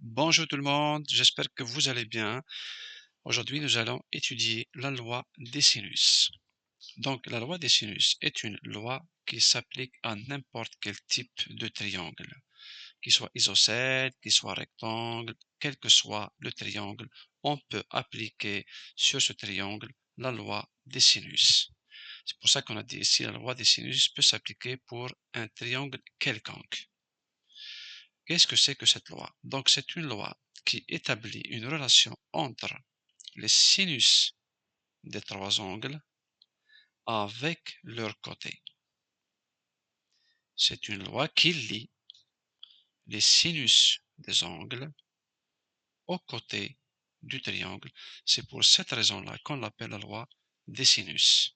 Bonjour tout le monde, j'espère que vous allez bien. Aujourd'hui, nous allons étudier la loi des sinus. Donc, la loi des sinus est une loi qui s'applique à n'importe quel type de triangle, qu'il soit isocèle, qu'il soit rectangle, quel que soit le triangle, on peut appliquer sur ce triangle la loi des sinus. C'est pour ça qu'on a dit ici la loi des sinus peut s'appliquer pour un triangle quelconque. Qu'est-ce que c'est que cette loi? Donc, c'est une loi qui établit une relation entre les sinus des trois angles avec leurs côtés. C'est une loi qui lie les sinus des angles aux côtés du triangle. C'est pour cette raison-là qu'on l'appelle la loi des sinus.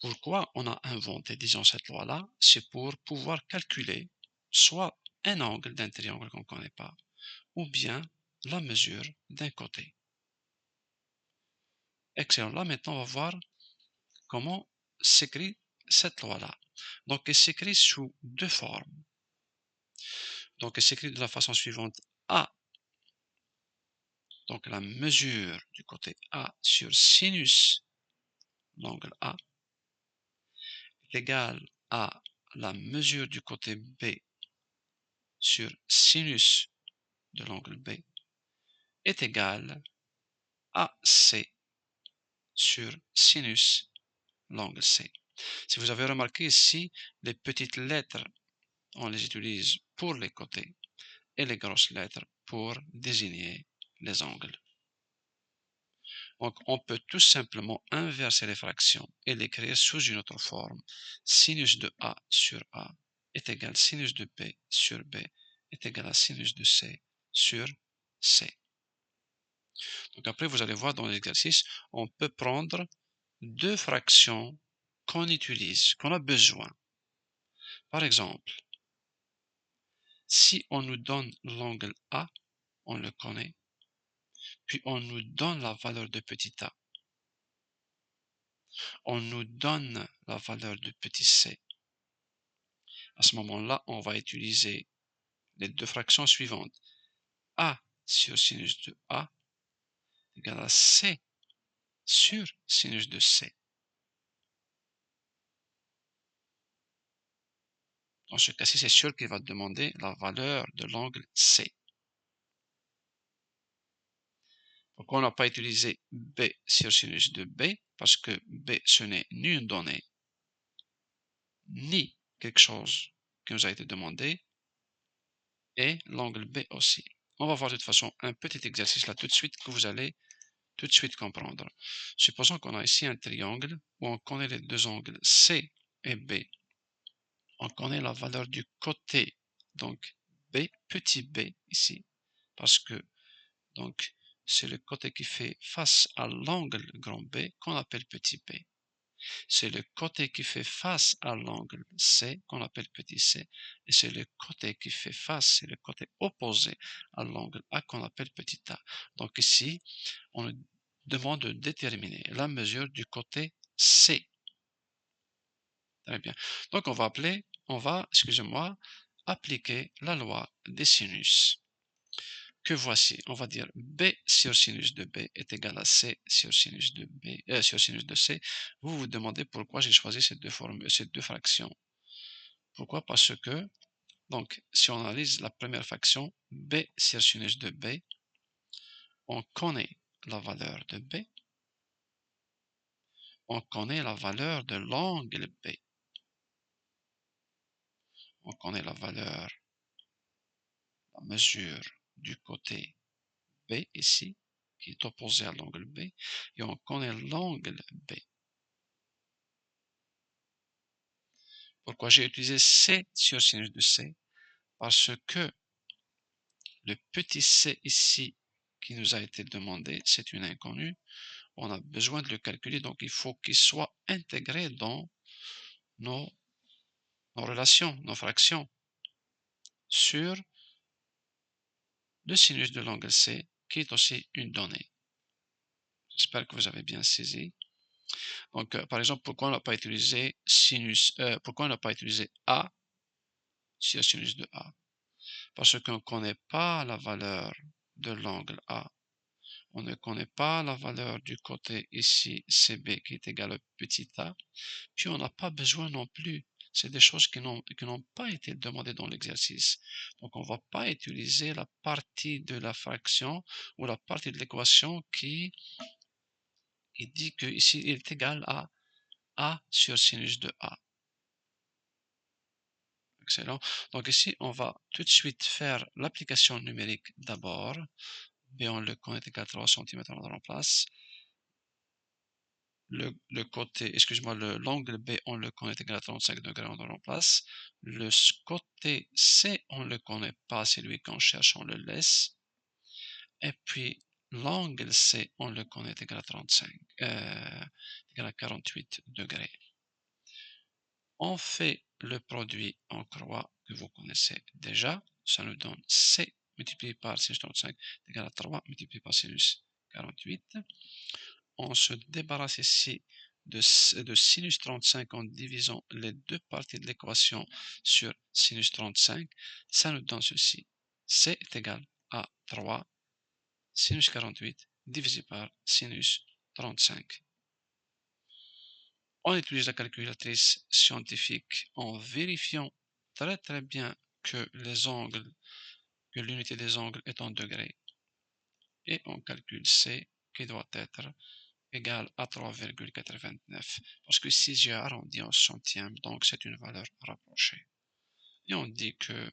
Pourquoi on a inventé, disons, cette loi-là? C'est pour pouvoir calculer soit un angle d'un triangle qu'on ne connaît pas, ou bien la mesure d'un côté. Excellent. Là, maintenant, on va voir comment s'écrit cette loi-là. Donc, elle s'écrit sous deux formes. Donc, elle s'écrit de la façon suivante. A, donc la mesure du côté A sur sinus l'angle A est égale à la mesure du côté B sur sinus de l'angle B est égale à C sur sinus l'angle C. Si vous avez remarqué ici, les petites lettres, on les utilise pour les côtés et les grosses lettres pour désigner les angles. Donc, on peut tout simplement inverser les fractions et l'écrire sous une autre forme. Sinus de A sur A est égal à sinus de B sur B est égal à sinus de C sur C. Donc après, vous allez voir dans l'exercice, on peut prendre deux fractions qu'on utilise, qu'on a besoin. Par exemple, si on nous donne l'angle A, on le connaît, puis on nous donne la valeur de petit a, on nous donne la valeur de petit c. À ce moment-là, on va utiliser les deux fractions suivantes. A sur sinus de A égale à C sur sinus de C. Dans ce cas-ci, c'est sûr qu'il va demander la valeur de l'angle C. Pourquoi on n'a pas utilisé B sur sinus de B? Parce que B, ce n'est ni une donnée, ni quelque chose qui nous a été demandé, et l'angle B aussi. On va voir de toute façon un petit exercice là tout de suite que vous allez tout de suite comprendre. Supposons qu'on a ici un triangle où on connaît les deux angles C et B. On connaît la valeur du côté, donc B, petit b ici, parce que donc c'est le côté qui fait face à l'angle grand B qu'on appelle petit b. C'est le côté qui fait face à l'angle C qu'on appelle petit c, et c'est le côté qui fait face, c'est le côté opposé à l'angle A qu'on appelle petit a. Donc ici, on nous demande de déterminer la mesure du côté C. Très bien. Donc on va, excusez-moi, appliquer la loi des sinus. Que voici, on va dire B sur sinus de B est égal à C sur sinus de B, sur sinus de C. Vous vous demandez pourquoi j'ai choisi ces deux fractions. Pourquoi? Parce que, donc, si on analyse la première fraction, B sur sinus de B, on connaît la valeur de B, on connaît la valeur de l'angle B, on connaît la valeur, la mesure du côté B ici, qui est opposé à l'angle B, et on connaît l'angle B. Pourquoi j'ai utilisé C sur sinus de C? Parce que le petit c ici qui nous a été demandé, c'est une inconnue. On a besoin de le calculer, donc il faut qu'il soit intégré dans nos relations, nos fractions, sur le sinus de l'angle C, qui est aussi une donnée. J'espère que vous avez bien saisi. Donc, par exemple, pourquoi on n'a pas utilisé pourquoi on n'a pas utilisé A sur sinus de A? parce qu'on ne connaît pas la valeur de l'angle A. On ne connaît pas la valeur du côté ici CB qui est égal à petit a, puis on n'a pas besoin non plus. C'est des choses qui n'ont pas été demandées dans l'exercice. Donc on ne va pas utiliser la partie de la fraction ou la partie de l'équation qui dit que ici il est égal à A sur sinus de A. Excellent. Donc ici, on va tout de suite faire l'application numérique d'abord. B, on le connaît égal à 3 cm, on le remplace. Le côté, excuse-moi, l'angle B, on le connaît égal à 35 degrés, on le remplace. Le côté C, on ne le connaît pas, c'est lui qu'on cherche, on le laisse. Et puis, l'angle C, on le connaît égal à 35, égal à 48 degrés. On fait le produit en croix que vous connaissez déjà. Ça nous donne C multiplié par sinus 35 égale à 3 multiplié par sinus 48. On se débarrasse ici de sinus 35 en divisant les deux parties de l'équation sur sinus 35. Ça nous donne ceci. C est égal à 3 sinus 48 divisé par sinus 35. On utilise la calculatrice scientifique en vérifiant très bien que que l'unité des angles est en degrés. Et on calcule C qui doit être égal à 3,89. Parce que si j'ai arrondi en centièmes, donc c'est une valeur rapprochée. Et on dit que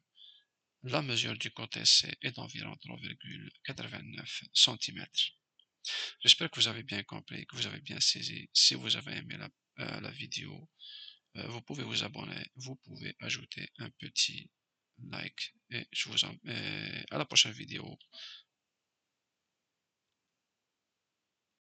la mesure du côté C est d'environ 3,89 cm. J'espère que vous avez bien compris, que vous avez bien saisi. Si vous avez aimé la vidéo, vous pouvez vous abonner, vous pouvez ajouter un petit like et à la prochaine vidéo.